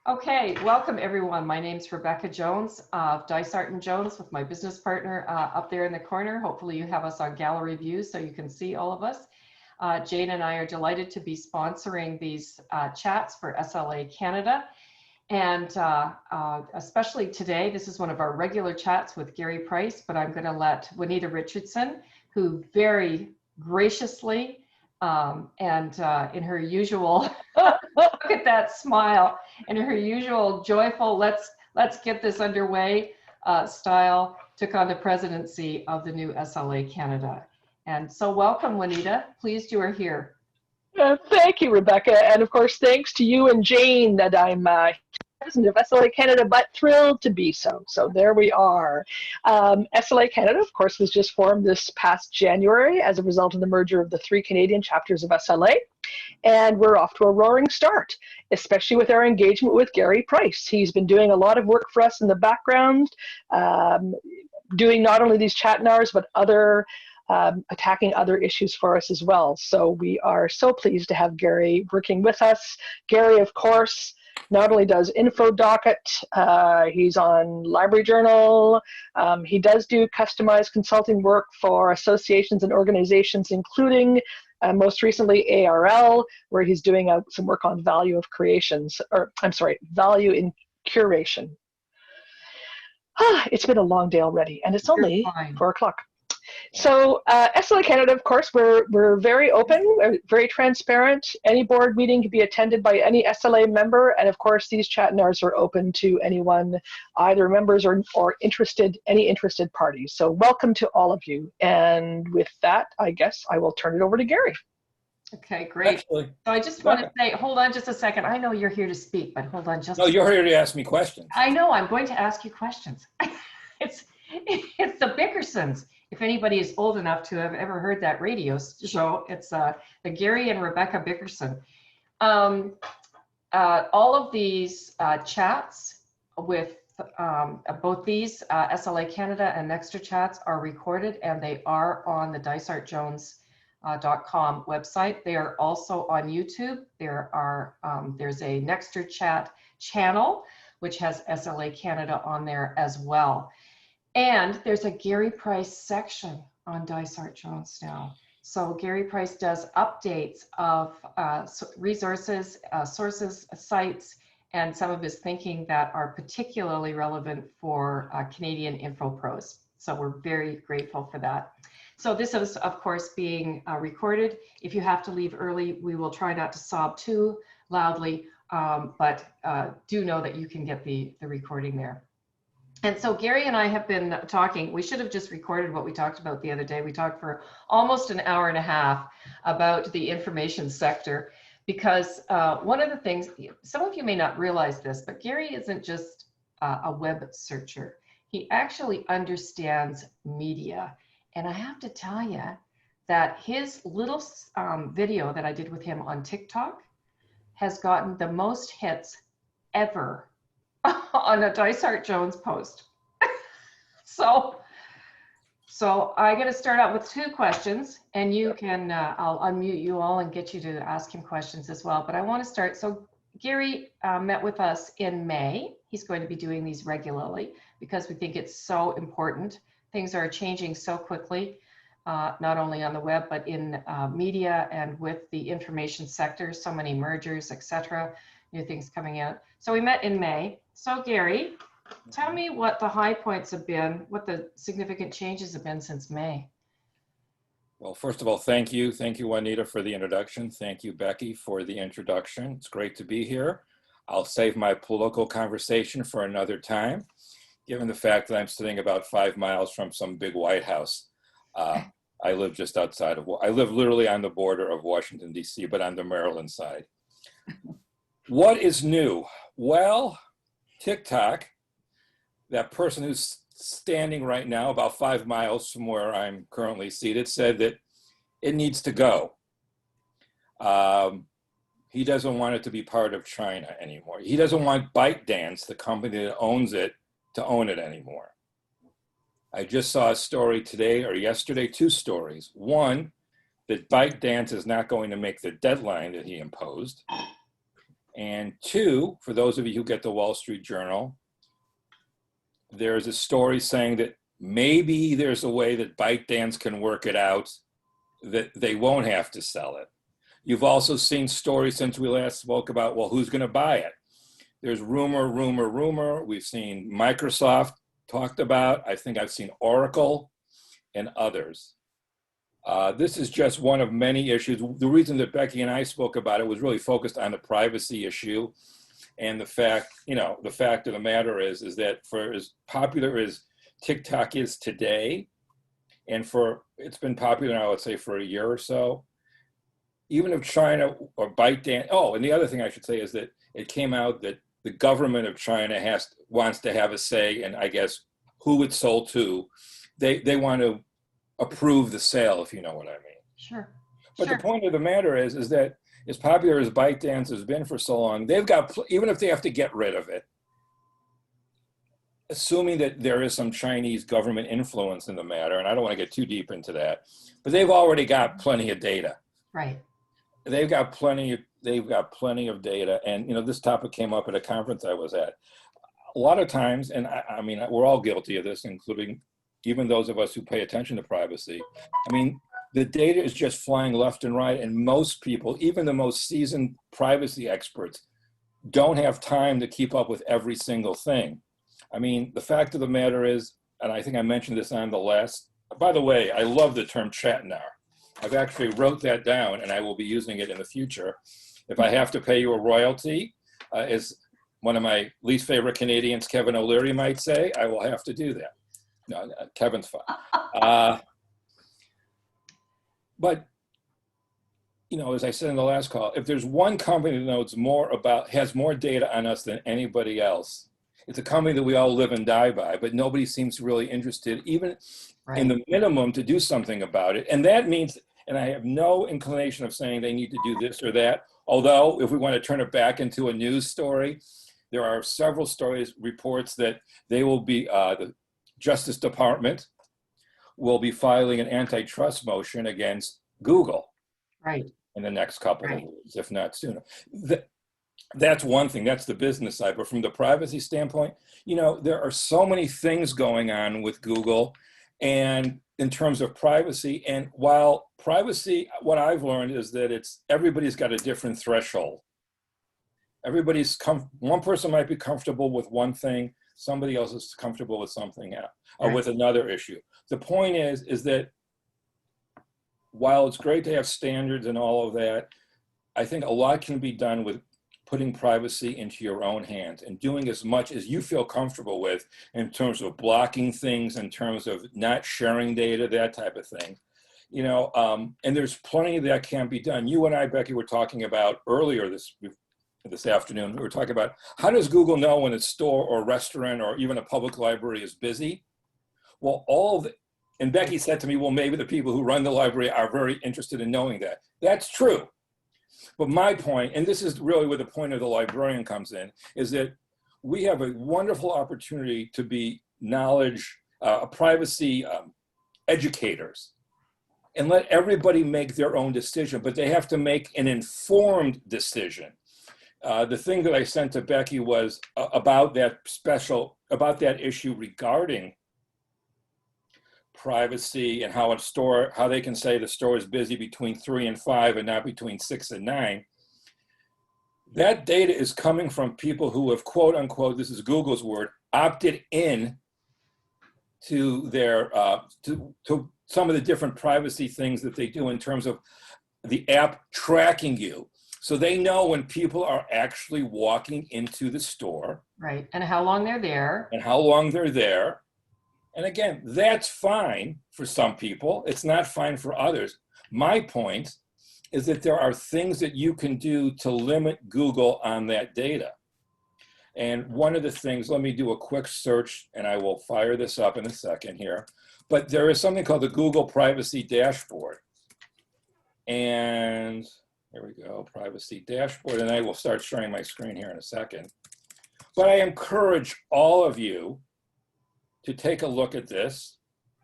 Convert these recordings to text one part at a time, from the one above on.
Okay, welcome everyone. My name's Rebecca Jones of Dysart & Jones with my business partner up there in the corner. Hopefully you have us on gallery view so you can see all of us. Jane and I are delighted to be sponsoring these chats for SLA Canada. And especially today, this is one of our regular chats with Gary Price, but I'm going to let Juanita Richardson, who very graciously and in her usual, look at that smile, in her usual joyful, let's get this underway style, took on the presidency of the new SLA Canada. And so welcome, Juanita. Pleased you are here. Thank you, Rebecca. And of course, thanks to you and Jane that I'm president of SLA Canada, but thrilled to be so. So there we are. SLA Canada, of course, was just formed this past January as a result of the merger of the 3 Canadian chapters of SLA. And we're off to a roaring start, especially with our engagement with Gary Price. He's been doing a lot of work for us in the background, doing not only these chat hours, but attacking other issues for us as well. So we are so pleased to have Gary working with us. Gary, of course, not only does info docket, he's on Library Journal. He does do customized consulting work for associations and organizations, including most recently ARL, where he's doing some work on value of creations, or I'm sorry, value in curation. It's been a long day already, and it's only 4 o'clock. So SLA Canada, of course, we're very open, very transparent. Any board meeting can be attended by any SLA member, and of course, these chat hours are open to anyone, either members or any interested parties. So welcome to all of you. And with that, I guess I will turn it over to Gary. Okay, great. Actually, so I just want to say, hold on just a second. I know you're here to speak, but hold on just No, you're here to ask me questions. I know, I'm going to ask you questions. It's the Bickersons. If anybody is old enough to have ever heard that radio show, it's the Gary and Rebecca Bickerson. All of these chats with both these SLA Canada and Nexter chats are recorded, and they are on the dysartjones.com website. They are also on YouTube. There's a Nexter chat channel, which has SLA Canada on there as well. And there's a Gary Price section on Dysart Jones now. So Gary Price does updates of resources, sources, sites, and some of his thinking that are particularly relevant for Canadian info pros. So we're very grateful for that. So this is, of course, being recorded. If you have to leave early, we will try not to sob too loudly, but do know that you can get the recording there. And so Gary and I have been talking. We should have just recorded what we talked about the other day. We talked for almost an hour and a half about the information sector, because one of the things, some of you may not realize this, but Gary isn't just a web searcher. He actually understands media. And I have to tell you that his little video that I did with him on TikTok has gotten the most hits ever on a Dysart Jones post. so I'm going to start out with 2 questions, and you can, I'll unmute you all and get you to ask him questions as well. But I want to start. So Gary met with us in May. He's going to be doing these regularly because we think it's so important. Things are changing so quickly, not only on the web, but in media and with the information sector, so many mergers, etc., new things coming out. So we met in May. So Gary, tell me what the high points have been, what the significant changes have been since May. Well, first of all, thank you. Thank you, Juanita, for the introduction. Thank you, Becky, for the introduction. It's great to be here. I'll save my political conversation for another time, given the fact that I'm sitting about 5 miles from some big White House. I live just outside of, I live literally on the border of Washington, D.C., but on the Maryland side. What is new? Well, TikTok, that person who's standing right now about 5 miles from where I'm currently seated, said that it needs to go. He doesn't want it to be part of China anymore. He doesn't want ByteDance, the company that owns it, to own it anymore. I just saw a story today or yesterday, 2 stories. One, that ByteDance is not going to make the deadline that he imposed. And two, for those of you who get the Wall Street Journal, there's a story saying that maybe there's a way that ByteDance can work it out that they won't have to sell it. You've also seen stories since we last spoke about, well, who's going to buy it? There's rumor. We've seen Microsoft talked about. I think I've seen Oracle and others. This is just one of many issues. The reason that Becky and I spoke about it was really focused on the privacy issue. And the fact of the matter is that for as popular as TikTok is today, and it's been popular now, let's say for a year or so, even if China or ByteDance, and the other thing I should say is that it came out that the government of China wants to have a say in, I guess, who it's sold to. They want to approve the sale, if you know what I mean. Sure. But the point of the matter is that as popular as ByteDance has been for so long, they've got, even if they have to get rid of it, assuming that there is some Chinese government influence in the matter, and I don't want to get too deep into that, but they've already got plenty of data. Right. They've got plenty of data. And, this topic came up at a conference I was at. A lot of times, and I mean, we're all guilty of this, including even those of us who pay attention to privacy. I mean, the data is just flying left and right, and most people, even the most seasoned privacy experts, don't have time to keep up with every single thing. I mean, the fact of the matter is, and I think I mentioned this on the last, by the way, I love the term chatnar. I've actually wrote that down, and I will be using it in the future. If I have to pay you a royalty, as one of my least favorite Canadians, Kevin O'Leary, might say, I will have to do that. No, Kevin's fine. But, as I said in the last call, if there's one company that has more data on us than anybody else, it's a company that we all live and die by, but nobody seems really interested, even in the minimum, to do something about it. And that means, and I have no inclination of saying they need to do this or that, although if we want to turn it back into a news story, there are several reports that they will be, the Justice Department will be filing an antitrust motion against Google in the next couple of weeks, if not sooner. That's one thing, that's the business side. But from the privacy standpoint, there are so many things going on with Google and in terms of privacy. And while privacy, what I've learned is that everybody's got a different threshold. One person might be comfortable with one thing, somebody else is comfortable with something else, or with another issue. The point is that while it's great to have standards and all of that, I think a lot can be done with putting privacy into your own hands and doing as much as you feel comfortable with in terms of blocking things, in terms of not sharing data, that type of thing. And there's plenty that can be done. You and I, Becky, were talking about earlier this afternoon, we were talking about how does Google know when a store or restaurant or even a public library is busy? Well, and Becky said to me, well, maybe the people who run the library are very interested in knowing that. That's true. But my point, and this is really where the point of the librarian comes in, is that we have a wonderful opportunity to be privacy educators and let everybody make their own decision, but they have to make an informed decision. The thing that I sent to Becky was about that issue regarding privacy and how they can say the store is busy between 3 and 5 and not between 6 and 9. That data is coming from people who have, quote unquote, this is Google's word, opted in to their to some of the different privacy things that they do in terms of the app tracking you. So they know when people are actually walking into the store. Right, and how long they're there. And again, that's fine for some people. It's not fine for others. My point is that there are things that you can do to limit Google on that data. And one of the things, let me do a quick search and I will fire this up in a second here. But there is something called the Google Privacy Dashboard. And here we go, Privacy Dashboard. And I will start sharing my screen here in a second. But I encourage all of you to take a look at this.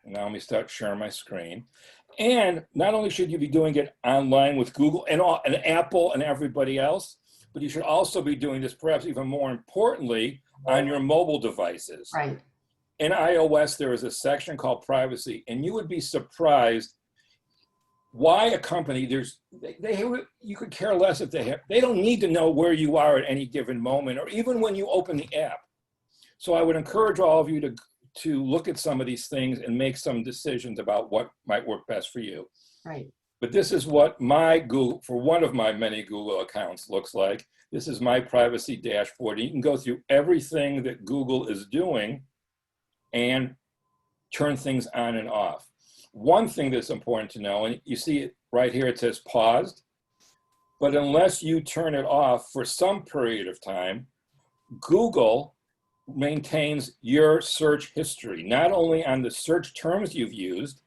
Now let me start sharing my screen. And not only should you be doing it online with Google and Apple and everybody else, but you should also be doing this, perhaps even more importantly, on your mobile devices. Right. In iOS, there is a section called privacy, and you would be surprised why a company, you could care less if they don't need to know where you are at any given moment, or even when you open the app. So I would encourage all of you to look at some of these things and make some decisions about what might work best for you. Right. But this is what my Google, for one of my many Google accounts, looks like. This is my privacy dashboard. You can go through everything that Google is doing and turn things on and off. One thing that's important to know, and you see it right here, it says paused, but unless you turn it off for some period of time, Google maintains your search history, not only on the search terms you've used,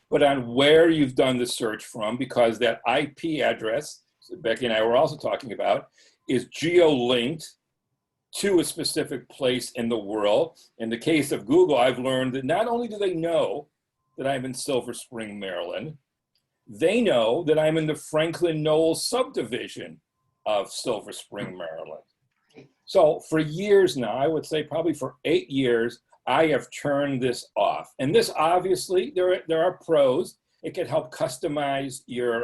but on where you've done the search from, because that IP address, Becky and I were also talking about, is geo-linked to a specific place in the world. In the case of Google, I've learned that not only do they know that I'm in Silver Spring, Maryland, they know that I'm in the Franklin Knowles subdivision of Silver Spring, Maryland. So for years now, I would say probably for 8 years, I have turned this off. And this obviously, there are pros. It can help customize your,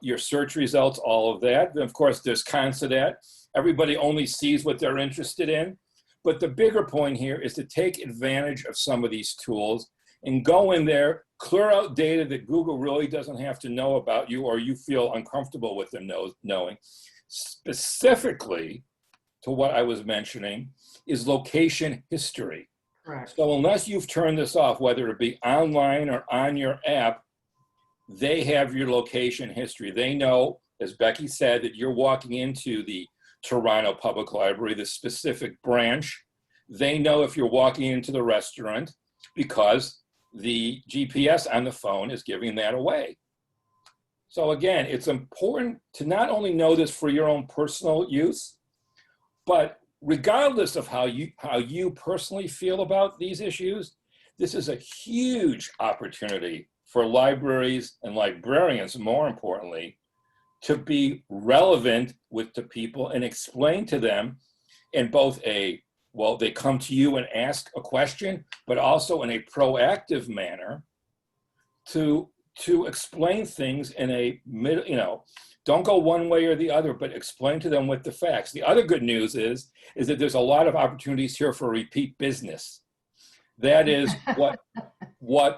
your search results, all of that. And of course, there's cons to that. Everybody only sees what they're interested in. But the bigger point here is to take advantage of some of these tools and go in there, clear out data that Google really doesn't have to know about you, or you feel uncomfortable with them knowing. Specifically to what I was mentioning is location history. Correct. So unless you've turned this off, whether it be online or on your app, they have your location history. They know, as Becky said, that you're walking into the Toronto Public Library, the specific branch. They know if you're walking into the restaurant because the GPS on the phone is giving that away. So again, it's important to not only know this for your own personal use, but regardless of how you personally feel about these issues, this is a huge opportunity for libraries and librarians, more importantly, to be relevant to people and explain to them in both they come to you and ask a question, but also in a proactive manner to explain things in a don't go one way or the other, but explain to them with the facts. The other good news is that there's a lot of opportunities here for repeat business. That is what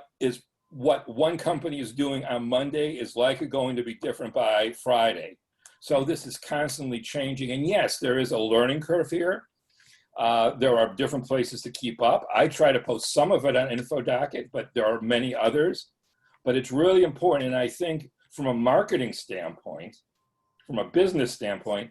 one company is doing on Monday is likely going to be different by Friday. So this is constantly changing. And yes, there is a learning curve here. There are different places to keep up. I try to post some of it on InfoDocket, but there are many others. But it's really important. And I think from a marketing standpoint, from a business standpoint,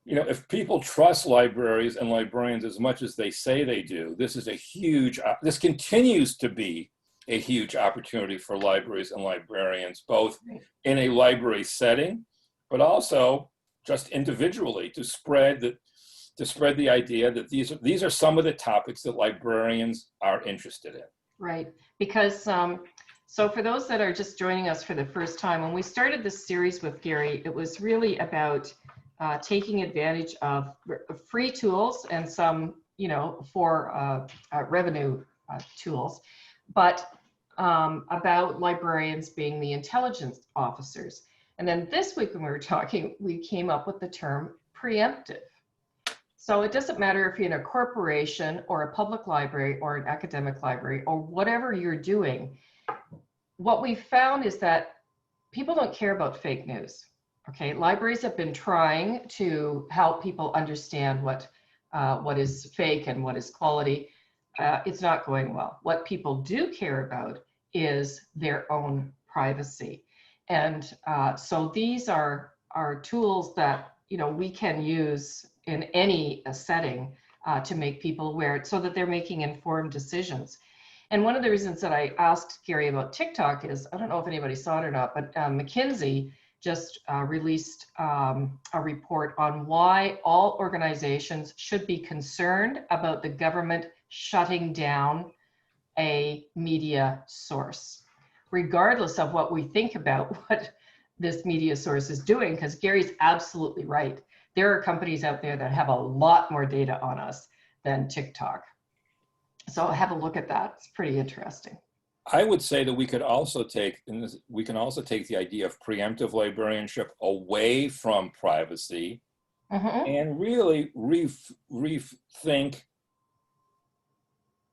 if people trust libraries and librarians as much as they say they do, this continues to be a huge opportunity for libraries and librarians, both in a library setting, but also just individually to spread the idea that these are some of the topics that librarians are interested in. Right, because so for those that are just joining us for the first time, when we started this series with Gary, it was really about taking advantage of free tools and some, for revenue tools, but about librarians being the intelligence officers. And then this week when we were talking, we came up with the term preemptive. So it doesn't matter if you're in a corporation or a public library or an academic library or whatever you're doing, what we found is that people don't care about fake news. Okay, libraries have been trying to help people understand what is fake and what is quality. It's not going well. What people do care about is their own privacy. And so these are tools that we can use in any setting to make people aware so that they're making informed decisions. And one of the reasons that I asked Gary about TikTok is, I don't know if anybody saw it or not, but McKinsey just released a report on why all organizations should be concerned about the government shutting down a media source, regardless of what we think about what this media source is doing, because Gary's absolutely right. There are companies out there that have a lot more data on us than TikTok. So have a look at that. It's pretty interesting. I would say that we could also take, we can also take the idea of preemptive librarianship away from privacy and really rethink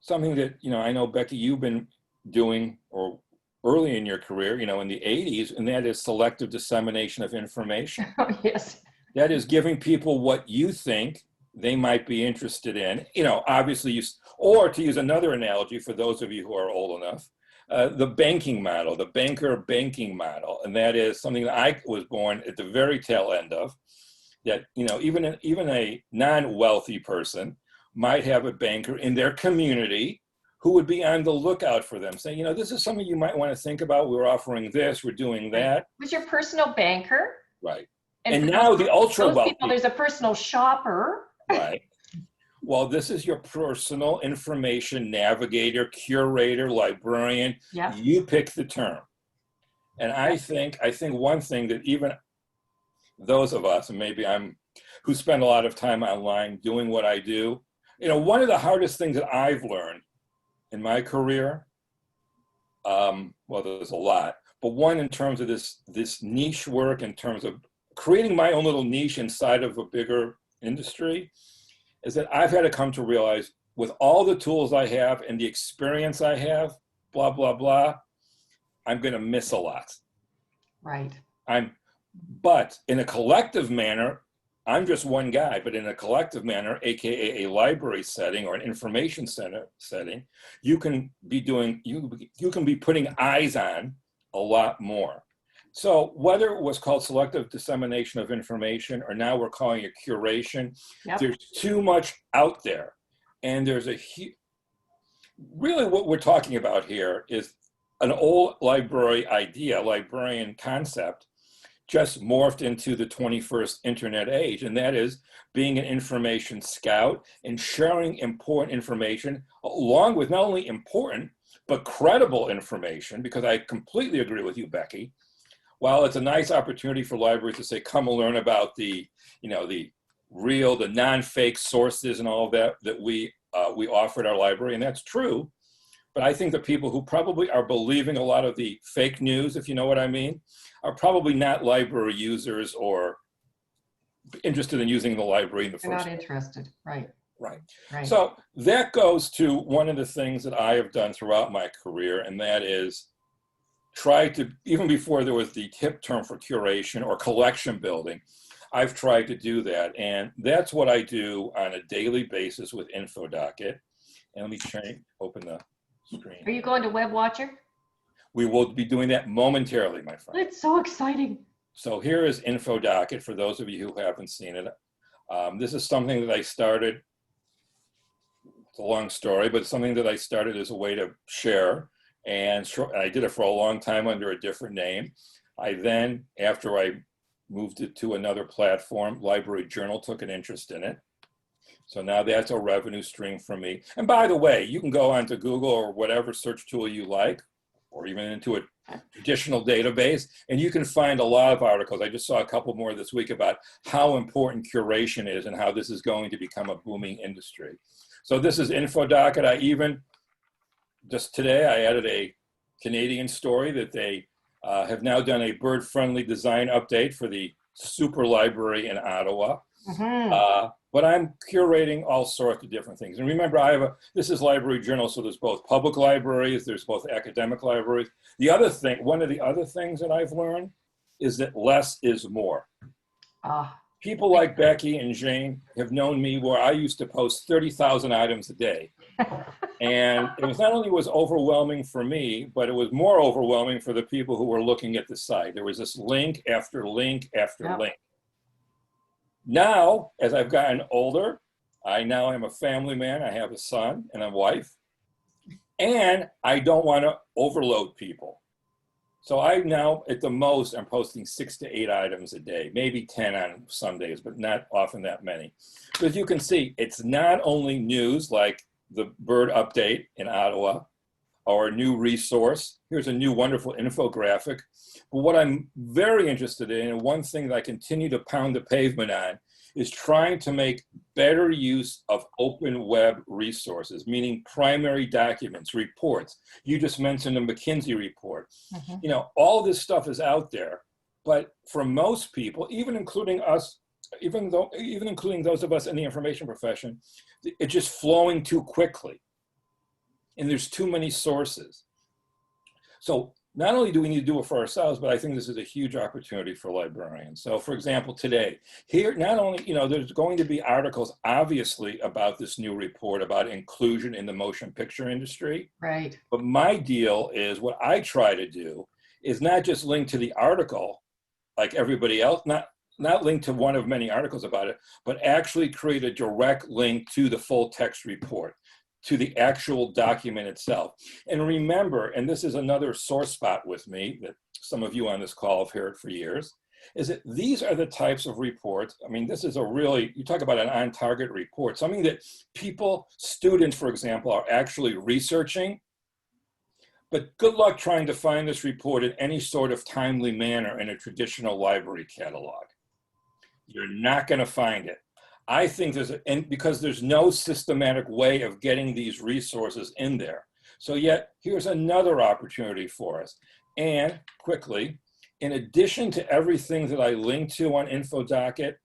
something that, you know, I know, Becky, you've been doing or early in your career, you know, in the 80s, and that is selective dissemination of information. Yes. That is giving people what you think they might be interested in, you know, obviously, or to use another analogy for those of you who are old enough, the banking model, the banker banking model. And that is something that I was born at the very tail end of, that, you know, even a non-wealthy person might have a banker in their community who would be on the lookout for them, saying, you know, this is something you might want to think about. We're offering this, we're doing that. Who's your personal banker? Right. And now the ultra wealthy. People, there's a personal shopper. Right. Well, this is your personal information navigator, curator, librarian. Yeah. You pick the term. And I think one thing that even those of us, and maybe who spend a lot of time online doing what I do, you know, one of the hardest things that I've learned in my career, well, there's a lot, but one in terms of this niche work, in terms of creating my own little niche inside of a bigger industry, is that I've had to come to realize, with all the tools I have and the experience I have, blah, blah, blah, I'm going to miss a lot. Right. But in a collective manner, I'm just one guy, but in a collective manner, AKA a library setting or an information center setting, you can be putting eyes on a lot more. So whether it was called selective dissemination of information, or now we're calling it curation, there's too much out there. And there's really what we're talking about here is an old library idea, librarian concept, just morphed into the 21st internet age. And that is being an information scout and sharing important information, along with not only important, but credible information, because I completely agree with you, Becky. While it's a nice opportunity for libraries to say, come and learn about the real, the non-fake sources and all of that we offer at our library, and that's true. But I think the people who probably are believing a lot of the fake news, if you know what I mean, are probably not library users or interested in using the library in the first place. They're not interested, right. Right. Right. So that goes to one of the things that I have done throughout my career, and that is try to, even before there was the hip term for curation or collection building, I've tried to do that. And that's what I do on a daily basis with InfoDocket. And let me open the screen. Are you going to WebWatcher? We will be doing that momentarily, my friend. It's so exciting. So here is InfoDocket for those of you who haven't seen it. This is something that I started, it's a long story, but something that I started as a way to share. And I did it for a long time under a different name. I then, after I moved it to another platform, Library Journal took an interest in it. So now that's a revenue stream for me. And by the way, you can go onto Google or whatever search tool you like, or even into a traditional database, and you can find a lot of articles. I just saw a couple more this week about how important curation is and how this is going to become a booming industry. So this is InfoDocket. Just today, I added a Canadian story that they have now done a bird-friendly design update for the super library in Ottawa. But I'm curating all sorts of different things. And remember, this is Library Journal, so there's both public libraries, there's both academic libraries. One of the other things that I've learned is that less is more. People like Becky and Jane have known me where I used to post 30,000 items a day. And it was not only was overwhelming for me, but it was more overwhelming for the people who were looking at the site. There was this link after link after link. Now, as I've gotten older, I now am a family man. I have a son and a wife, and I don't want to overload people. So I now, at the most, I'm posting 6 to 8 items a day, maybe 10 on some days, but not often that many. So as you can see, it's not only news like the bird update in Ottawa, or a new resource. Here's a new wonderful infographic. But what I'm very interested in, and one thing that I continue to pound the pavement on, is trying to make better use of open web resources, meaning primary documents, reports. You just mentioned a McKinsey report. You know, all this stuff is out there, but for most people, even including us, even including those of us in the information profession, it's just flowing too quickly. And there's too many sources. So not only do we need to do it for ourselves, but I think this is a huge opportunity for librarians. So for example, today, here, not only, you know, there's going to be articles, obviously, about this new report about inclusion in the motion picture industry. Right. But my deal is, what I try to do is not just link to the article like everybody else, not link to one of many articles about it, but actually create a direct link to the full text report, to the actual document itself. And remember, and this is another sore spot with me that some of you on this call have heard for years, is that these are the types of reports. I mean, this is a really, you talk about an on-target report, something that people, students, for example, are actually researching. But good luck trying to find this report in any sort of timely manner in a traditional library catalog. You're not going to find it. I think and because there's no systematic way of getting these resources in there. So yet, here's another opportunity for us. And quickly, in addition to everything that I link to on InfoDocket,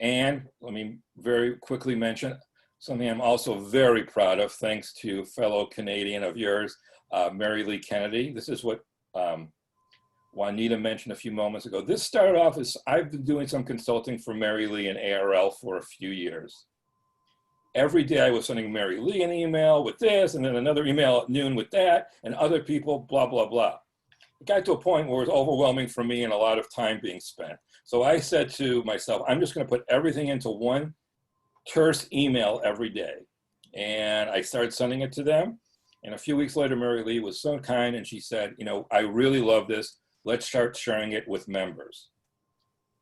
and let me very quickly mention something I'm also very proud of, thanks to fellow Canadian of yours, Mary Lee Kennedy. This is what Juanita mentioned a few moments ago. This started off as, I've been doing some consulting for Mary Lee and ARL for a few years. Every day I was sending Mary Lee an email with this, and then another email at noon with that, and other people, blah, blah, blah. It got to a point where it was overwhelming for me and a lot of time being spent. So I said to myself, I'm just going to put everything into one terse email every day. And I started sending it to them. And a few weeks later, Mary Lee was so kind, and she said, you know, I really love this. Let's start sharing it with members.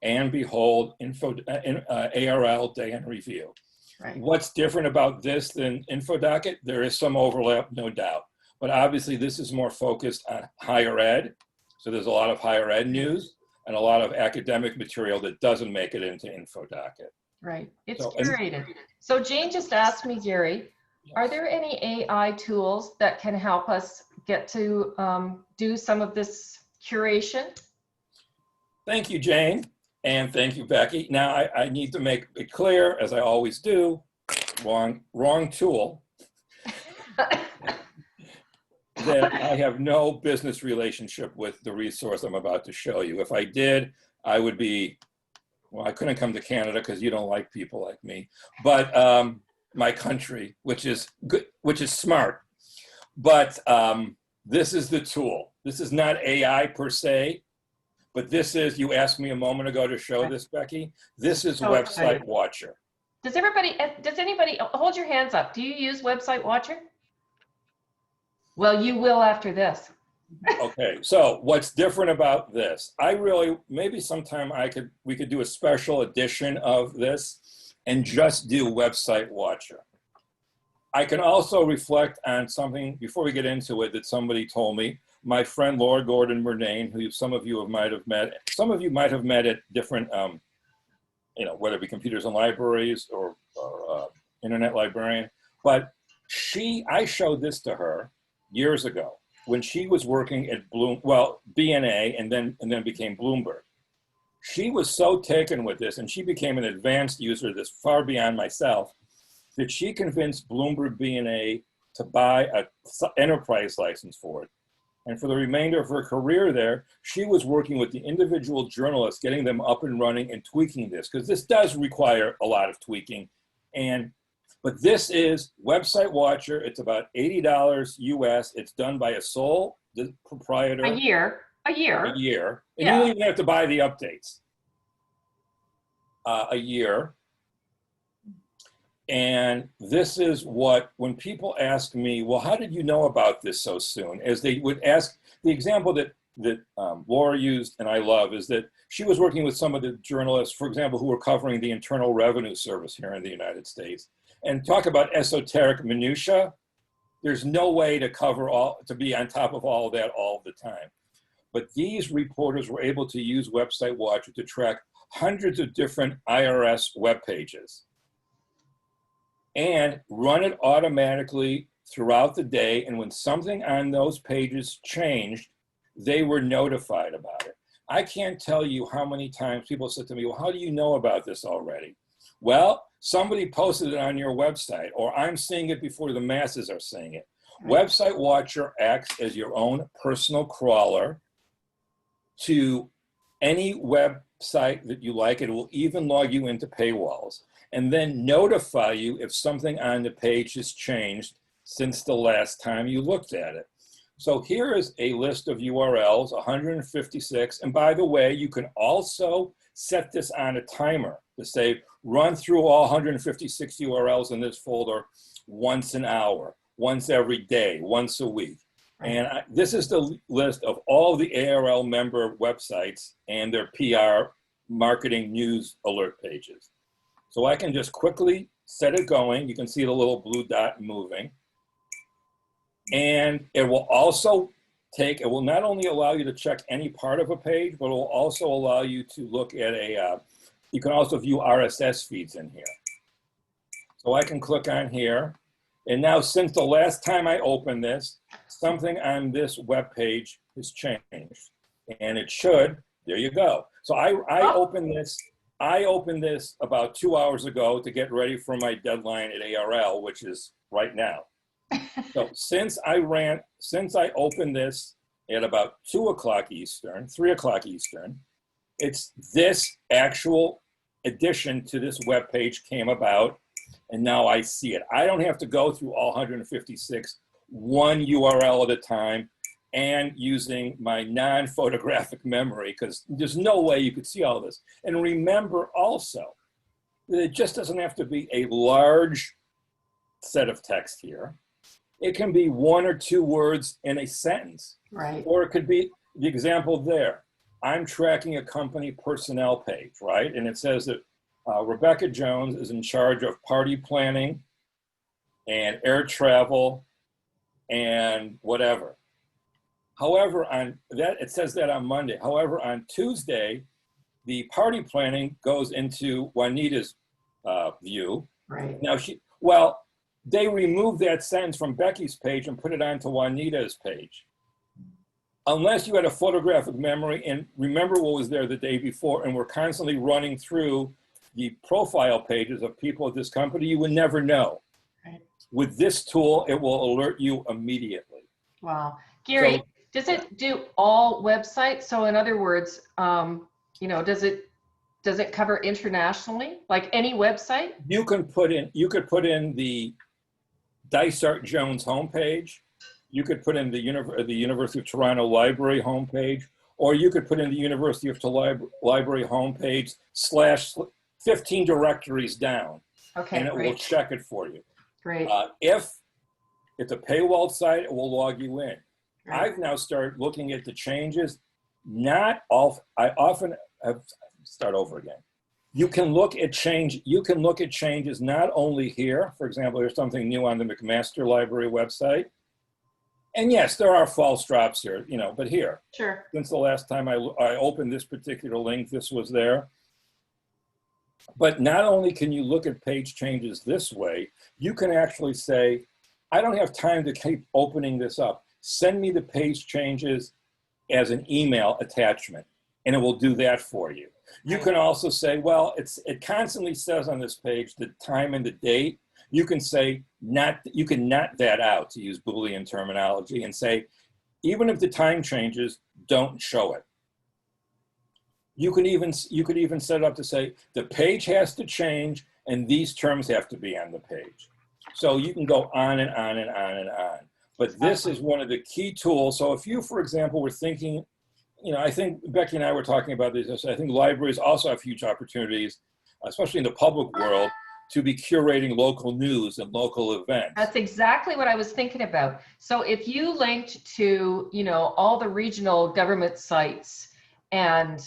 And behold, ARL Day in Review. Right. What's different about this than InfoDocket? There is some overlap, no doubt. But obviously, this is more focused on higher ed. So there's a lot of higher ed news and a lot of academic material that doesn't make it into InfoDocket. Right. It's curated. So Jane just asked me, Gary, are there any AI tools that can help us get to do some of this curation? Thank you, Jane. And thank you, Becky. Now I need to make it clear, as I always do, wrong tool. That I have no business relationship with the resource I'm about to show you. If I did, I would be, well, I couldn't come to Canada because you don't like people like me, but my country, which is good, which is smart. But this is the tool. This is not AI per se, but this is, you asked me a moment ago to show this, Becky. This is so Website exciting. Watcher. Does anybody, hold your hands up. Do you use Website Watcher? Well, you will after this. Okay, so what's different about this? I really, maybe sometime we could do a special edition of this and just do Website Watcher. I can also reflect on something before we get into it that somebody told me. My friend Laura Gordon Murnane, who some of you might have met at different, you know, whether it be computers and libraries or internet librarian, but I showed this to her years ago when she was working at BNA and then became Bloomberg. She was so taken with this, and she became an advanced user of this far beyond myself, that she convinced Bloomberg BNA to buy an enterprise license for it. And for the remainder of her career there, she was working with the individual journalists, getting them up and running and tweaking this, because this does require a lot of tweaking. But this is Website Watcher. It's about $80 US. It's done by a sole proprietor. A year. And Yeah. you don't even have to buy the updates. A year. And this is what, when people ask me, well, how did you know about this so soon? As they would ask, the example that Laura used and I love is that she was working with some of the journalists, for example, who were covering the Internal Revenue Service here in the United States. And talk about esoteric minutia. There's no way to be on top of all of that all the time. But these reporters were able to use Website Watcher to track hundreds of different IRS web pages and run it automatically throughout the day. And when something on those pages changed, they were notified about it. I can't tell you how many times people said to me, well, how do you know about this already? Well, somebody posted it on your website, or I'm seeing it before the masses are seeing it. Right. Website Watcher acts as your own personal crawler to any website that you like. It will even log you into paywalls and then notify you if something on the page has changed since the last time you looked at it. So here is a list of URLs, 156. And by the way, you can also set this on a timer to say, run through all 156 URLs in this folder once an hour, once every day, once a week. And this is the list of all the ARL member websites and their PR marketing news alert pages. So I can just quickly set it going. You can see the little blue dot moving. And it will also it will not only allow you to check any part of a page, but it will also allow you to look at you can also view RSS feeds in here. So I can click on here. And now since the last time I opened this, something on this web page has changed. And it should, there you go. So I opened this about 2 hours ago to get ready for my deadline at ARL, which is right now. So since I opened this at about 2 o'clock Eastern, 3 o'clock Eastern, it's this actual addition to this web page came about, and now I see it. I don't have to go through all 156, one URL at a time, and using my non-photographic memory, because there's no way you could see all this. And remember also that it just doesn't have to be a large set of text here. It can be 1 or 2 words in a sentence. Right. Or it could be the example there. I'm tracking a company personnel page, right? And it says that Rebecca Jones is in charge of party planning and air travel and whatever. However, it says that on Monday. However, on Tuesday, the party planning goes into Juanita's view. Right. Now they removed that sentence from Becky's page and put it onto Juanita's page. Unless you had a photographic memory and remember what was there the day before, and we're constantly running through the profile pages of people at this company, you would never know. Right. With this tool, it will alert you immediately. Wow. Gary, does it do all websites? So in other words, does it cover internationally, like any website? You could put in the Dysart Jones homepage. You could put in the University of Toronto Library homepage, or you could put in the University of Toronto Library homepage / 15 directories down. Okay, and it will check it for you. Great. If it's a paywall site, it will log you in. Right. I've now started looking at the changes. Start over again. You can look at changes not only here. For example, there's something new on the McMaster Library website. And yes, there are false drops here, but here. Sure. Since the last time I opened this particular link, this was there. But not only can you look at page changes this way, you can actually say, I don't have time to keep opening this up. Send me the page changes as an email attachment, and it will do that for you. You can also say, well, it constantly says on this page the time and the date. You can say you can not that out, to use Boolean terminology, and say, even if the time changes, don't show it. You could even set it up to say the page has to change and these terms have to be on the page. So you can go on and on and on and on. But this is one of the key tools. So if you, for example, were thinking, I think Becky and I were talking about this. I think libraries also have huge opportunities, especially in the public world, to be curating local news and local events. That's exactly what I was thinking about. So if you linked to, all the regional government sites and,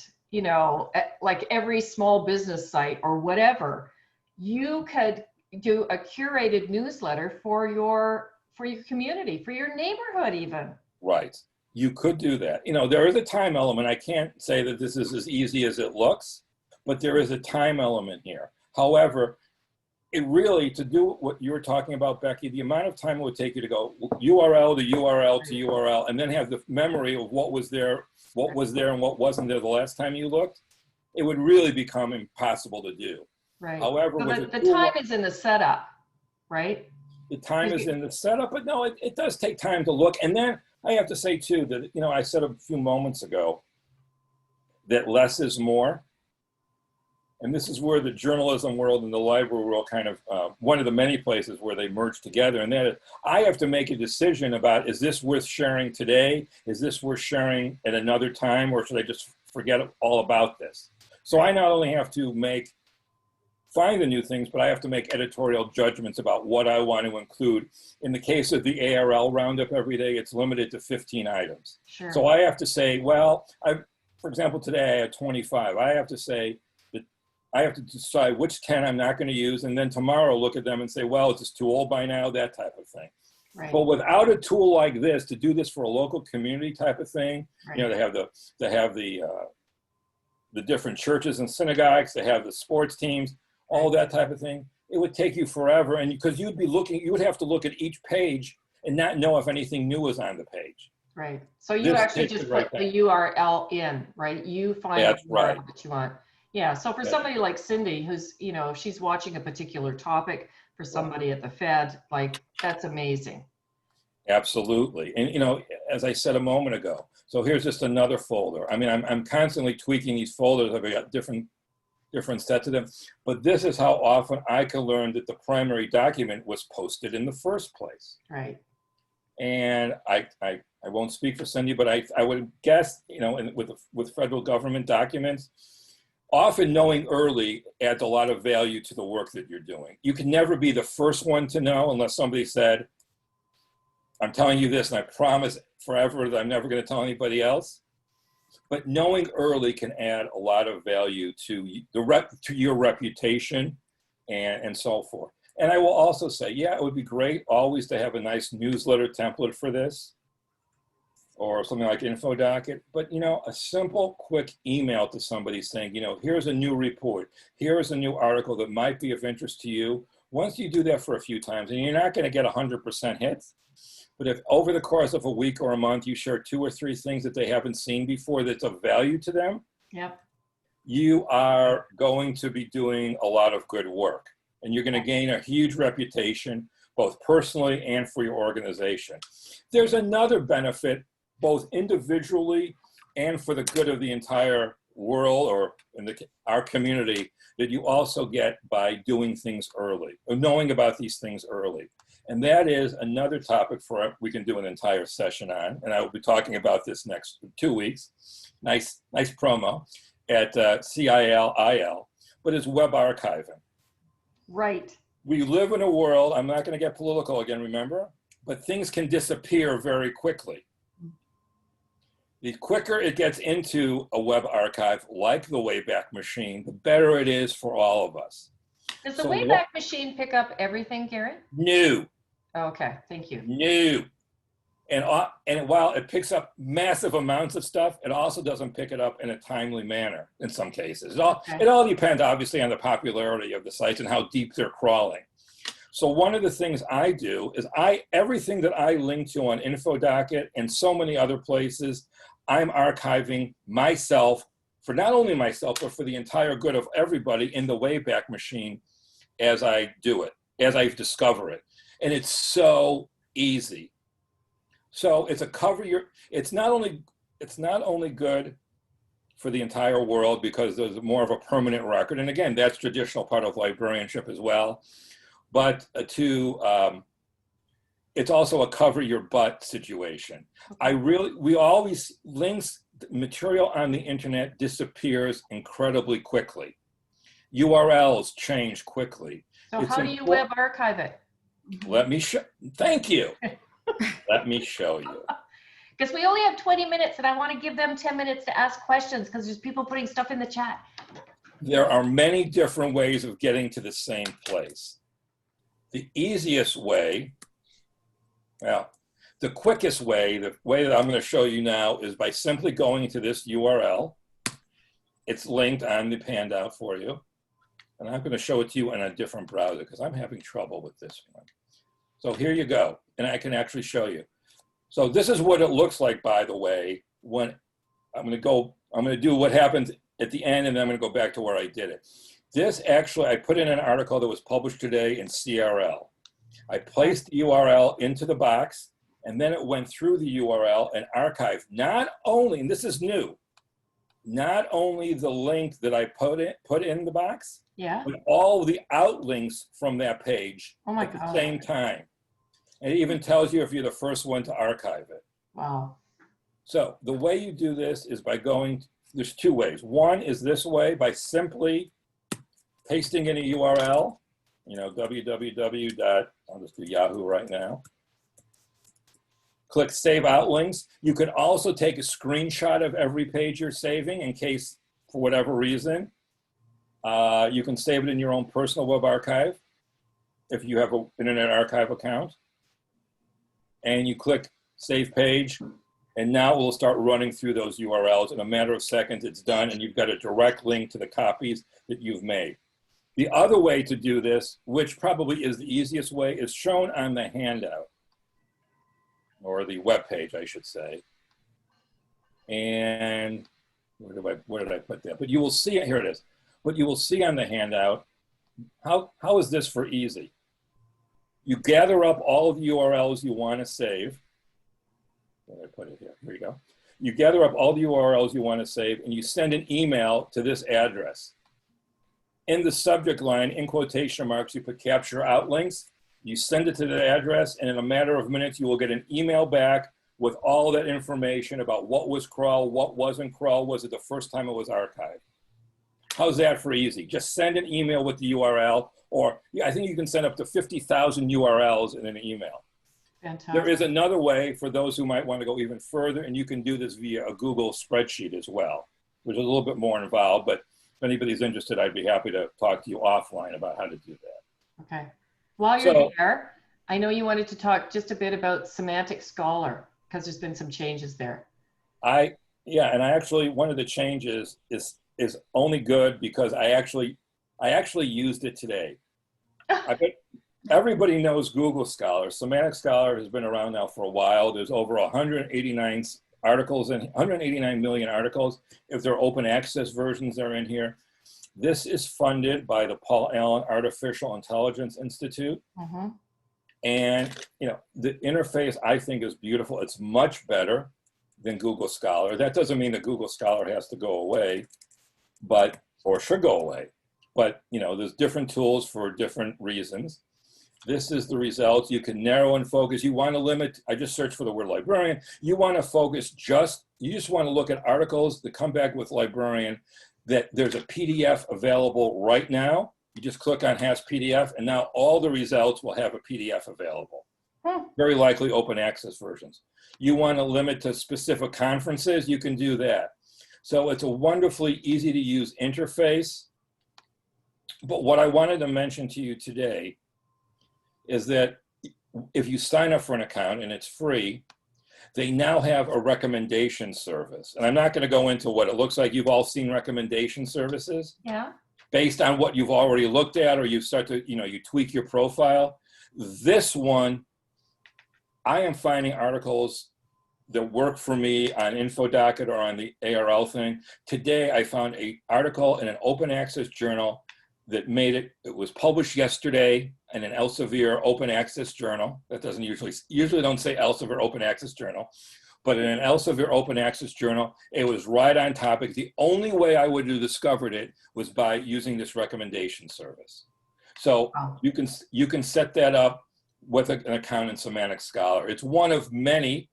like every small business site or whatever, you could do a curated newsletter for your for your community, for your neighborhood even. Right. You could do that. You know, there is a time element. I can't say that this is as easy as it looks, but there is a time element here. However, it really, to do what you were talking about, Becky, the amount of time it would take you to go URL to URL to URL and then have the memory of what was there and what wasn't there the last time you looked, it would really become impossible to do. Right. However, So the time is in the setup, right? the time is in the setup, but no, it does take time to look. And then I have to say too that, you know, I said a few moments ago that less is more. And this is where the journalism world and the library world kind of, one of the many places where they merge together. And that is, I have to make a decision about, is this worth sharing today? Is this worth sharing at another time? Or should I just forget all about this? So I not only have to find the new things, but I have to make editorial judgments about what I want to include. In the case of the ARL Roundup every day, it's limited to 15 items. Sure. So I have to say, well, for example, today I had 25. I have to say, I have to decide which 10 I'm not going to use, and then tomorrow look at them and say, well, it's just too old by now, that type of thing. Right. But without a tool like this, to do this for a local community type of thing, Right. you know, they have the different churches and synagogues, they have the sports teams, all that type of thing. It would take you forever, and because you would have to look at each page and not know if anything new was on the page. Right. So you This actually takes just it right put the URL in, right? You find That's the URL right. that you want. Yeah. So for Right. somebody like Cindy, who's, you know, she's watching a particular topic for somebody at the Fed, like that's amazing. Absolutely. And, you know, as I said a moment ago, so here's just another folder. I mean, I'm constantly tweaking these folders. I've got different sets of them, but this is how often I can learn that the primary document was posted in the first place. Right. And I won't speak for Cindy, but I would guess, you know, with federal government documents, often knowing early adds a lot of value to the work that you're doing. You can never be the first one to know unless somebody said, I'm telling you this and I promise forever that I'm never going to tell anybody else. But knowing early can add a lot of value to your reputation and so forth. And I will also say, yeah, it would be great always to have a nice newsletter template for this or something like InfoDocket. But, you know, a simple, quick email to somebody saying, you know, here's a new report. Here's a new article that might be of interest to you. Once you do that for a few times, and you're not going to get 100% hits, but if over the course of a week or a month, you share 2 or 3 things that they haven't seen before that's of value to them, Yep. you are going to be doing a lot of good work. And you're going to gain a huge reputation, both personally and for your organization. There's another benefit, both individually and for the good of the entire world or in our community, that you also get by doing things early, or knowing about these things early. And that is another topic we can do an entire session on. And I will be talking about this next 2 weeks. Nice promo at CILIL, but it's web archiving. Right. We live in a world, I'm not going to get political again, remember, but things can disappear very quickly. The quicker it gets into a web archive like the Wayback Machine, the better it is for all of us. Does the Wayback Machine pick up everything, Gary? No. Okay, thank you. No. And while it picks up massive amounts of stuff, it also doesn't pick it up in a timely manner in some cases. It all depends, obviously, on the popularity of the sites and how deep they're crawling. So one of the things I do is everything that I link to on InfoDocket and so many other places, I'm archiving myself, for not only myself, but for the entire good of everybody in the Wayback Machine as I do it, as I discover it. And it's so easy. So it's it's not only good for the entire world because there's more of a permanent record. And again, that's traditional part of librarianship as well. But it's also a cover your butt situation. Material on the internet disappears incredibly quickly. URLs change quickly. So how do you web archive it? Thank you. Let me show you. Because we only have 20 minutes and I want to give them 10 minutes to ask questions because there's people putting stuff in the chat. There are many different ways of getting to the same place. The easiest way Well, the quickest way, the way that I'm going to show you now is by simply going to this URL. It's linked on the handout for you. And I'm going to show it to you in a different browser because I'm having trouble with this one. So here you go. And I can actually show you. So this is what it looks like, by the way, when I'm going to do what happens at the end, and then I'm going to go back to where I did it. This actually, I put in an article that was published today in CRL. I placed the URL into the box, and then it went through the URL and archived not only, and this is new, not only the link that I put in the box, Yeah. but all the outlinks from that page Oh my at the God. same time. And it even tells you if you're the first one to archive it. Wow. So the way you do this is by going, there's two ways. One is this way, by simply pasting in a URL, you know, www. I'll just do Yahoo right now. Click Save Outlinks. You can also take a screenshot of every page you're saving in case, for whatever reason, you can save it in your own personal web archive if you have an Internet Archive account. And you click Save Page, and now we'll start running through those URLs. In a matter of seconds, it's done, and you've got a direct link to the copies that you've made. The other way to do this, which probably is the easiest way, is shown on the handout, or the web page, I should say. And where did I put that? But you will see it, here it is. What you will see on the handout, how is this for easy? You gather up all of the URLs you want to save. Where did I put it here? Here you go. You gather up all the URLs you want to save, and you send an email to this address. In the subject line, in quotation marks, you put capture outlinks. You send it to the address, and in a matter of minutes, you will get an email back with all that information about what was crawl, what wasn't crawl, was it the first time it was archived. How's that for easy? Just send an email with the URL, or I think you can send up to 50,000 URLs in an email. Fantastic. There is another way for those who might want to go even further, and you can do this via a Google spreadsheet as well, which is a little bit more involved, but if anybody's interested, I'd be happy to talk to you offline about how to do that. Okay. While you're here, I know you wanted to talk just a bit about Semantic Scholar, because there's been some changes there. Yeah, and I actually, one of the changes is only good because I actually used it today. I bet everybody knows Google Scholar. Semantic Scholar has been around now for a while. There's over 189 articles and 189 million articles. If there are open access versions, they're in here. This is funded by the Paul Allen Artificial Intelligence Institute. Mm-hmm. And you know, the interface I think is beautiful. It's much better than Google Scholar. That doesn't mean that Google Scholar has to go away, or should go away. But you know, there's different tools for different reasons. This is the results. You can narrow and focus. You want to limit, I just searched for the word librarian. You want to focus you just want to look at articles that come back with librarian, that there's a PDF available right now. You just click on Has PDF, and now all the results will have a PDF available. Very likely open access versions. You want to limit to specific conferences, you can do that. So it's a wonderfully easy to use interface. But what I wanted to mention to you today is that if you sign up for an account and it's free, they now have a recommendation service. And I'm not going to go into what it looks like. You've all seen recommendation services. Yeah. Based on what you've already looked at, or you start to, you tweak your profile. This one, I am finding articles that work for me on InfoDocket or on the ARL thing. Today, I found an article in an open access journal that it was published yesterday in an Elsevier open access journal. That doesn't usually don't say Elsevier open access journal, but in an Elsevier open access journal, it was right on topic. The only way I would have discovered it was by using this recommendation service. So you can set that up with an account in Semantic Scholar. It's one of many,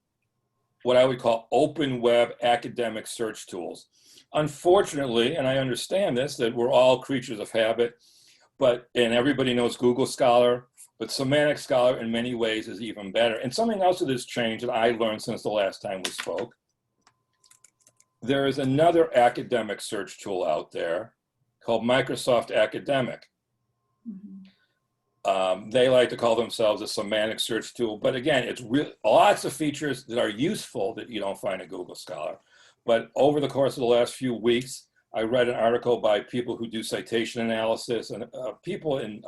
what I would call open web academic search tools. Unfortunately, and I understand this, that we're all creatures of habit, and everybody knows Google Scholar, but Semantic Scholar in many ways is even better. And something else that has changed that I learned since the last time we spoke, there is another academic search tool out there called Microsoft Academic. They like to call themselves a semantic search tool, but again, it's lots of features that are useful that you don't find in Google Scholar. But over the course of the last few weeks, I read an article by people who do citation analysis and people in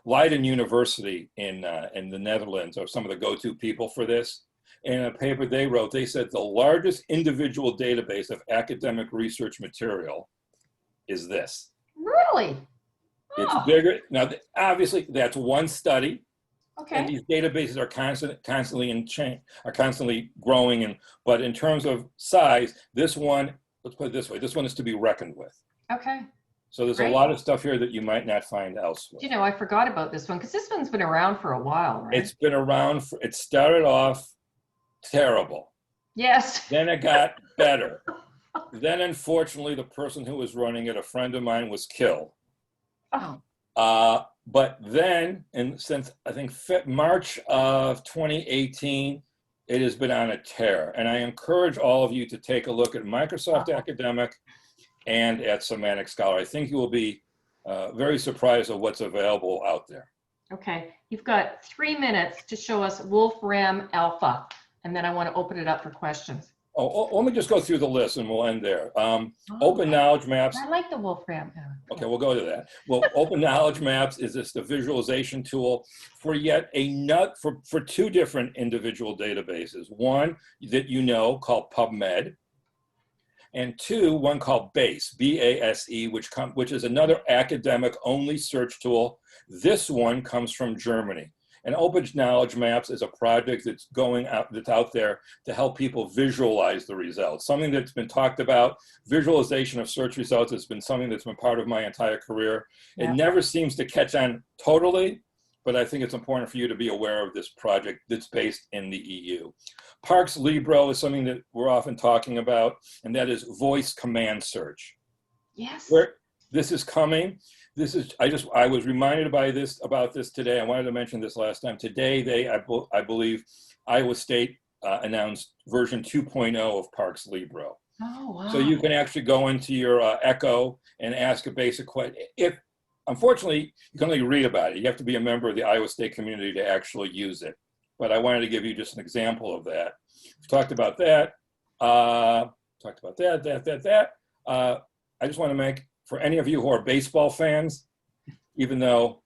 Leiden University in the Netherlands are some of the go-to people for this. In a paper they wrote, they said the largest individual database of academic research material is this. Really? It's Oh, bigger. Now, obviously, that's one study, and okay. these databases are constantly in change, are constantly growing. But in terms of size, this one, let's put it this way, this one is to be reckoned with. Okay. So there's Great. a lot of stuff here that you might not find elsewhere. You know, I forgot about this one because this one's been around for a while, right? It's been around, it started off terrible. Yes. Then it got better. Then, unfortunately, the person who was running it, a friend of mine, was killed. Oh. But then, and since I think March of 2018, it has been on a tear. And I encourage all of you to take a look at Microsoft Academic and at Semantic Scholar. I think you will be very surprised at what's available out there. Okay. You've got 3 minutes to show us Wolfram Alpha, and then I want to open it up for questions. Oh, let me just go through the list and we'll end there. Open Knowledge Maps. I like the Wolfram. Okay, we'll go to that. Well, Open Knowledge Maps is just a visualization tool for yet for two different individual databases. One that you know called PubMed, and one called BASE, B-A-S-E, which is another academic-only search tool. This one comes from Germany. And Open Knowledge Maps is a project that's out there to help people visualize the results. Something that's been talked about, visualization of search results has been something that's been part of my entire career. Yeah. It never seems to catch on totally, but I think it's important for you to be aware of this project that's based in the EU. Parks Libro is something that we're often talking about, and that is voice command search. Yes. Where this is coming. I was reminded about this today. I wanted to mention this last time. Today, I believe Iowa State announced version 2.0 of Parks Libro. Oh, wow. So you can actually go into your Echo and ask a basic question. Unfortunately, you can only read about it. You have to be a member of the Iowa State community to actually use it. But I wanted to give you just an example of that. We've talked about that. I just want to make, for any of you who are baseball fans, even though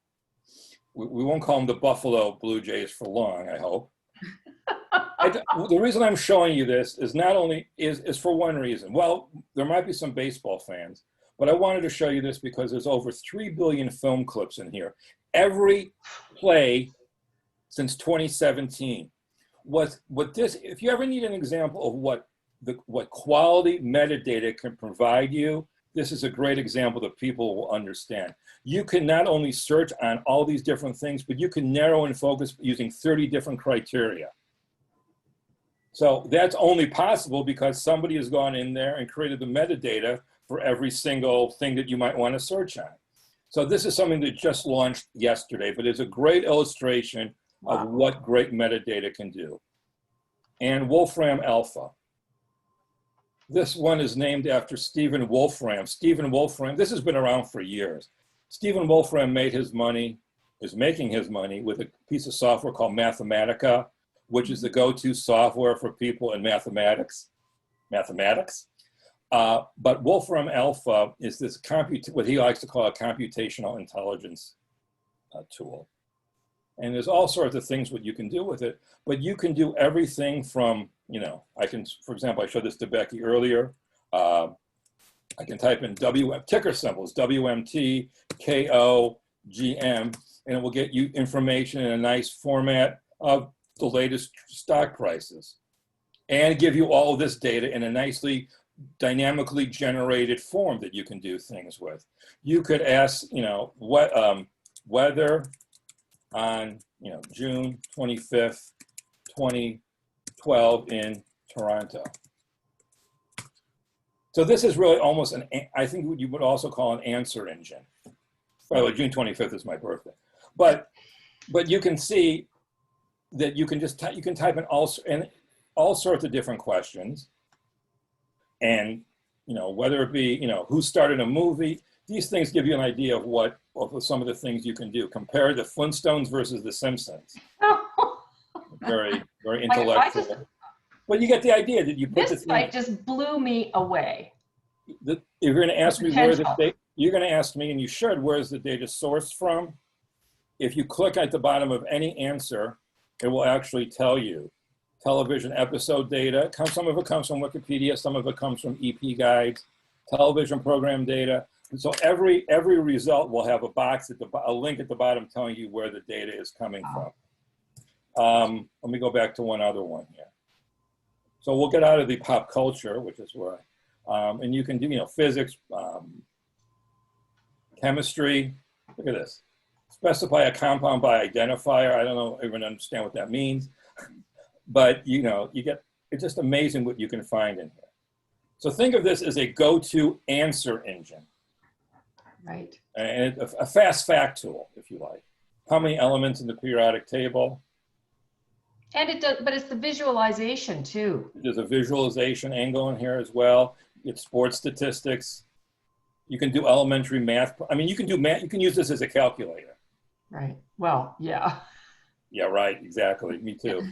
we won't call them the Buffalo Blue Jays for long, I hope. The reason I'm showing you this is not only is for one reason. Well, there might be some baseball fans, but I wanted to show you this because there's over 3 billion film clips in here. Every play since 2017. If you ever need an example of what quality metadata can provide you, this is a great example that people will understand. You can not only search on all these different things, but you can narrow and focus using 30 different criteria. So that's only possible because somebody has gone in there and created the metadata for every single thing that you might want to search on. So this is something that just launched yesterday, but it's a great illustration of what great metadata can do. And Wolfram Alpha. This one is named after Stephen Wolfram. Stephen Wolfram, this has been around for years. Stephen Wolfram is making his money with a piece of software called Mathematica, which is the go-to software for people in mathematics. But Wolfram Alpha is this what he likes to call a computational intelligence tool. And there's all sorts of things what you can do with it, but you can do everything from, for example, I showed this to Becky earlier. I can type in ticker symbols, WMT, KO, GM, and it will get you information in a nice format of the latest stock prices and give you all of this data in a nicely dynamically generated form that you can do things with. You could ask, weather on, June 25th, 2012 in Toronto. So this is really almost I think what you would also call an answer engine. By the way, June 25th is my birthday. But you can see that you can just you can type in all sorts of different questions. And, whether it be, who started a movie, these things give you an idea of what of some of the things you can do. Compare the Flintstones versus the Simpsons. Very, very intellectual. But you get the idea that you put this site just blew me away. You're going to ask me where the data, you're going to ask me, and you should, where's the data sourced from? If you click at the bottom of any answer, it will actually tell you. Television episode data, some of it comes from Wikipedia, some of it comes from EP guides, television program data. And so every result will have a link at the bottom telling you where the data is coming from. Let me go back to one other one here. So we'll get out of the pop culture, which is where and you can do, physics, chemistry. Look at this. Specify a compound by identifier. I don't even understand what that means, but it's just amazing what you can find in here. So think of this as a go-to answer engine. Right. And a fast fact tool, if you like. How many elements in the periodic table? And it does, but it's the visualization too. There's a visualization angle in here as well. It's sports statistics. You can do elementary math. I mean, you can do math. You can use this as a calculator. Right. Well, yeah. Yeah, right. Exactly. Me too.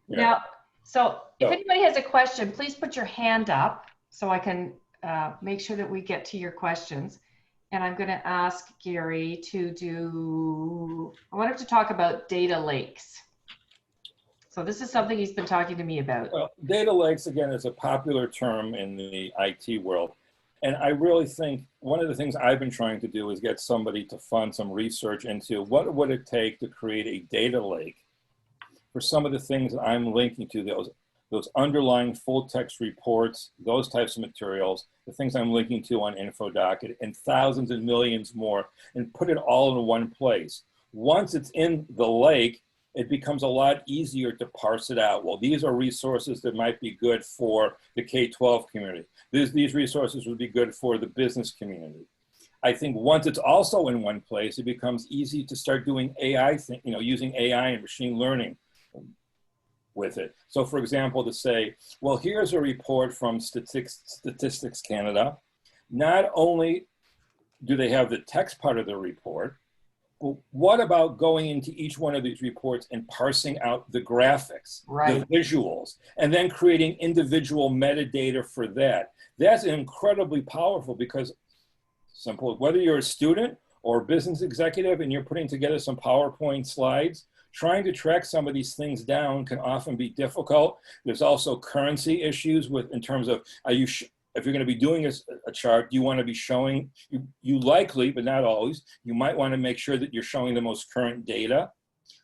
Yeah. Now, so if anybody has a question, please put your hand up so I can make sure that we get to your questions. And I'm going to ask Gary I want him to talk about data lakes. So this is something he's been talking to me about. Well, data lakes, again, is a popular term in the IT world. And I really think one of the things I've been trying to do is get somebody to fund some research into what would it take to create a data lake for some of the things that I'm linking to, those underlying full text reports, those types of materials, the things I'm linking to on InfoDocket, and thousands and millions more, and put it all in one place. Once it's in the lake, it becomes a lot easier to parse it out. Well, these are resources that might be good for the K-12 community. These resources would be good for the business community. I think once it's also in one place, it becomes easy to start doing AI, using AI and machine learning with it. So for example, to say, well, here's a report from Statistics Canada. Not only do they have the text part of the report, but what about going into each one of these reports and parsing out the graphics, right, the visuals, and then creating individual metadata for that? That's incredibly powerful because simple, whether you're a student or a business executive and you're putting together some PowerPoint slides, trying to track some of these things down can often be difficult. There's also currency issues in terms of, if you're going to be doing a chart, you want to be showing, you likely, but not always, you might want to make sure that you're showing the most current data.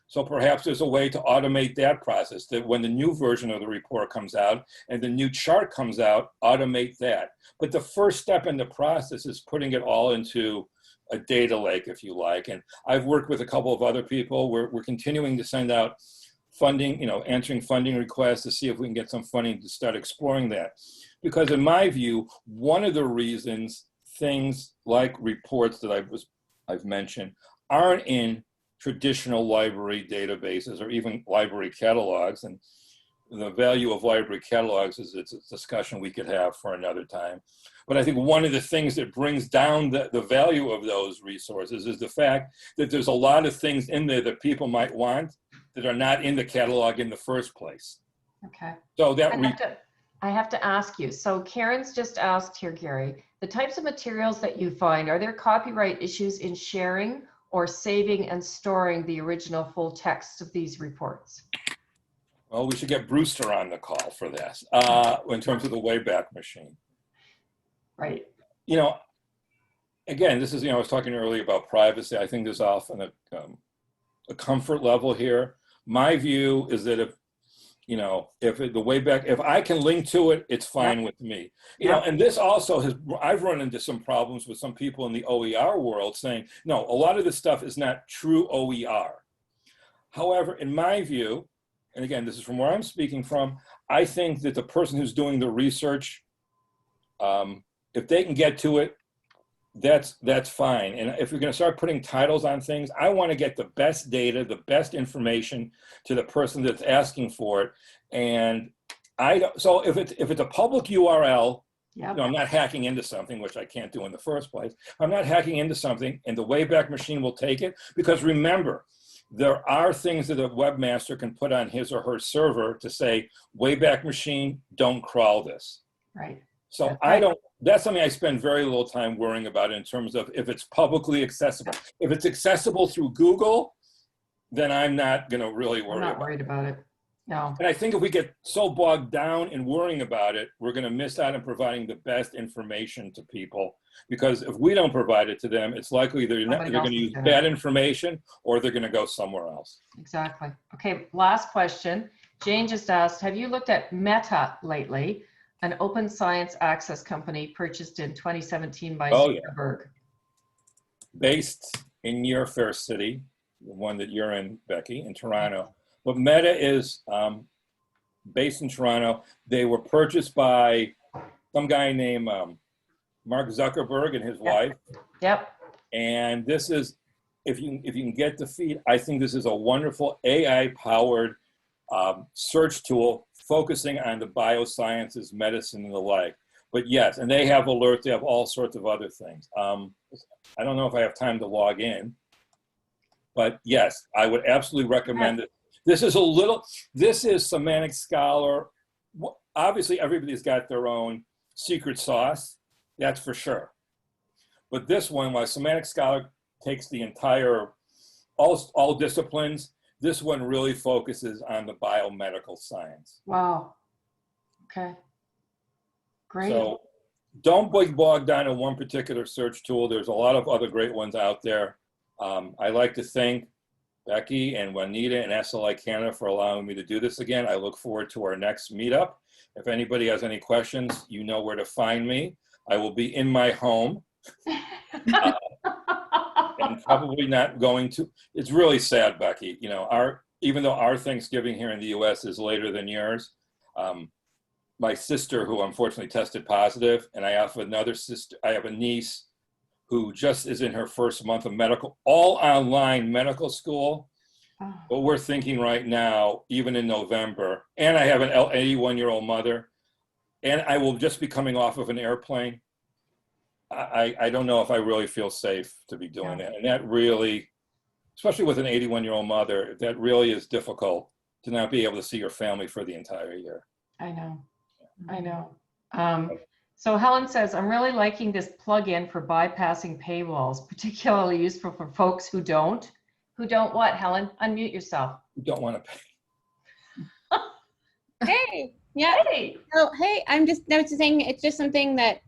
So perhaps there's a way to automate that process, that when the new version of the report comes out and the new chart comes out, automate that. But the first step in the process is putting it all into a data lake, if you like. And I've worked with a couple of other people. We're continuing to send out funding, answering funding requests to see if we can get some funding to start exploring that. Because in my view, one of the reasons things like reports that I've mentioned aren't in traditional library databases or even library catalogs, and the value of library catalogs it's a discussion we could have for another time. But I think one of the things that brings down the value of those resources is the fact that there's a lot of things in there that people might want that are not in the catalog in the first place. Okay. So that I have to ask you. So Karen's just asked here, Gary, the types of materials that you find, are there copyright issues in sharing or saving and storing the original full text of these reports? Well, we should get Brewster on the call for this in terms of the Wayback Machine. Right. Again, this is, I was talking earlier about privacy. I think there's often a comfort level here. My view is that if I can link to it, it's fine with me. And this also I've run into some problems with some people in the OER world saying, no, a lot of this stuff is not true OER. However, in my view, and again, this is from where I'm speaking from, I think that the person who's doing the research, if they can get to it, that's fine. And if you're going to start putting titles on things, I want to get the best data, the best information to the person that's asking for it. And so if it's a public URL, Yep. I'm not hacking into something, which I can't do in the first place. I'm not hacking into something, and the Wayback Machine will take it. Because remember, there are things that a webmaster can put on his or her server to say, Wayback Machine, don't crawl this. Right. So that's something I spend very little time worrying about in terms of if it's publicly accessible. If it's accessible through Google, then I'm not going to really worry I'm not worried about it. No. And I think if we get so bogged down in worrying about it, we're going to miss out on providing the best information to people. Because if we don't provide it to them, it's likely they're going to use bad information, or they're going to go somewhere else. Exactly. Okay, last question. Jane just asked, have you looked at Meta lately, an open science access company purchased in 2017 by Zuckerberg? Yeah. Based in your fair city, the one that you're in, Becky, in Toronto. But Meta is based in Toronto. They were purchased by some guy named Mark Zuckerberg and his wife. Yep. And this is, if you can get the feed, I think this is a wonderful AI-powered search tool focusing on the biosciences, medicine, and the like. But yes, and they have alerts. They have all sorts of other things. I don't know if I have time to log in. But yes, I would absolutely recommend it. This is Semantic Scholar. Obviously, everybody's got their own secret sauce, that's for sure. But this one, while Semantic Scholar takes the entire, all disciplines, this one really focuses on the biomedical science. Wow. Okay. Great. So don't be bogged down in one particular search tool. There's a lot of other great ones out there. I like to thank Becky and Juanita and SLACanada for allowing me to do this again. I look forward to our next meetup. If anybody has any questions, you know where to find me. I will be in my home. And probably not going to, it's really sad, Becky. You know, even though our Thanksgiving here in the US is later than yours, my sister, who unfortunately tested positive, and I have another sister, I have a niece who just is in her first month of medical, all online medical school. Oh. But we're thinking right now, even in November, and I have an 81-year-old mother, and I will just be coming off of an airplane. I don't know if I really feel safe to be doing that. And that really, especially with an 81-year-old mother, that really is difficult to not be able to see your family for the entire year. I know, I know. So Helen says, I'm really liking this plugin for bypassing paywalls, particularly useful for folks who don't what, Helen? Unmute yourself. You don't want to pay. Hey, yeah. Hey. Oh, hey, I was just saying, it's just something that,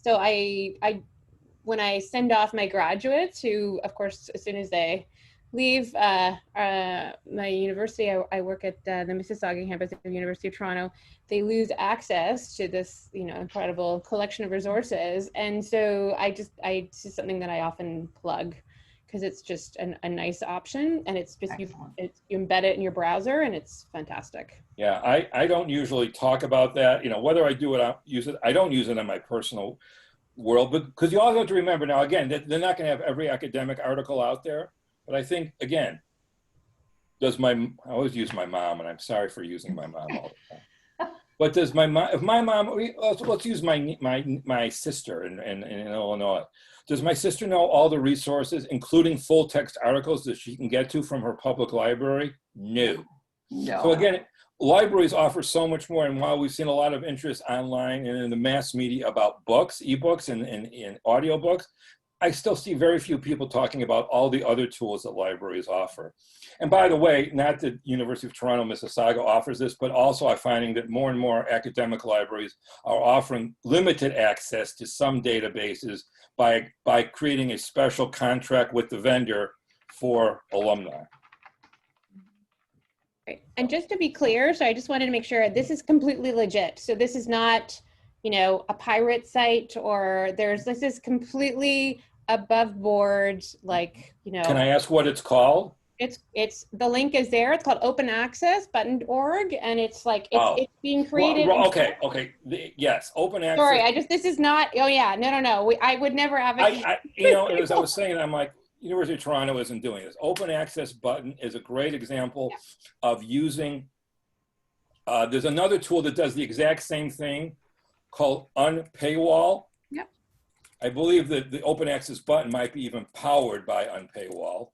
so I when I send off my graduates who, of course, as soon as they leave my university, I work at the Mississauga campus of the University of Toronto. They lose access to this, incredible collection of resources. And so it's just something that I often plug because it's just a nice option, and it's just, you embed it in your browser, and it's fantastic. Yeah, I don't usually talk about that. Whether I do it, I don't use it in my personal world, but because you also have to remember now, again, they're not going to have every academic article out there. But I think, again, I always use my mom, and I'm sorry for using my mom all the time. But does my mom, if my mom, let's use my sister in Illinois. Does my sister know all the resources, including full text articles that she can get to from her public library? No. So again, libraries offer so much more. And while we've seen a lot of interest online and in the mass media about books, ebooks, and audiobooks, I still see very few people talking about all the other tools that libraries offer. And by the way, not that University of Toronto, Mississauga offers this, but also I'm finding that more and more academic libraries are offering limited access to some databases by creating a special contract with the vendor for alumni. Right. And just to be clear, so I just wanted to make sure this is completely legit. So this is not, a pirate site, or this is completely above board, like, Can I ask what it's called? It's the link is there. It's called openaccess.org, and it's like it's being created. Well, okay. Yes, open access. Sorry, this is not. Oh yeah, no. I would never advocate. As I was saying, I'm like, University of Toronto isn't doing this. Open access button is a great example of using. There's another tool that does the exact same thing, called Unpaywall. Yep. I believe that the open access button might be even powered by Unpaywall.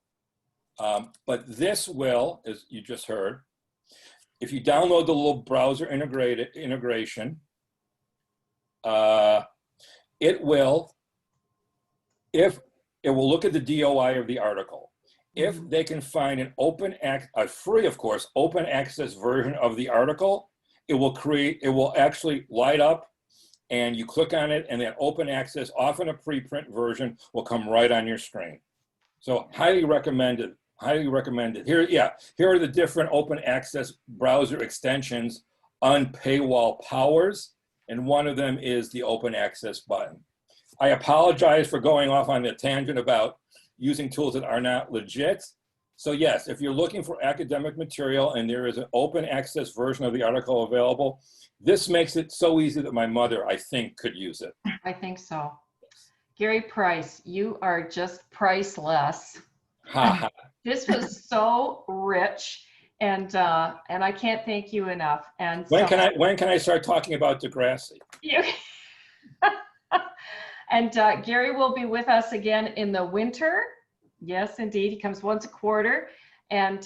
But this will, as you just heard, if you download the little browser integration, it will look at the DOI of the article. If they can find an a free, of course, open access version of the article, it will actually light up and you click on it and that open access, often a preprint version, will come right on your screen. So highly recommended, highly recommended. Here are the different open access browser extensions Unpaywall powers, and one of them is the open access button. I apologize for going off on a tangent about using tools that are not legit. So yes, if you're looking for academic material and there is an open access version of the article available, this makes it so easy that my mother, I think, could use it. I think so. Gary Price, you are just priceless. This was so rich, and I can't thank you enough. And when can I start talking about Degrassi? And Gary will be with us again in the winter. Yes, indeed. He comes once a quarter. And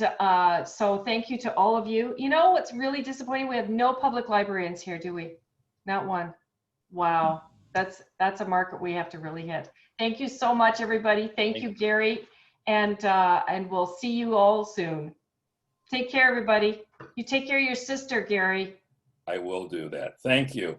so thank you to all of you. You know what's really disappointing? We have no public librarians here, do we? Not one. Wow. That's a market we have to really hit. Thank you so much, everybody. Thank you, Gary. And we'll see you all soon. Take care, everybody. You take care of your sister, Gary. I will do that. Thank you.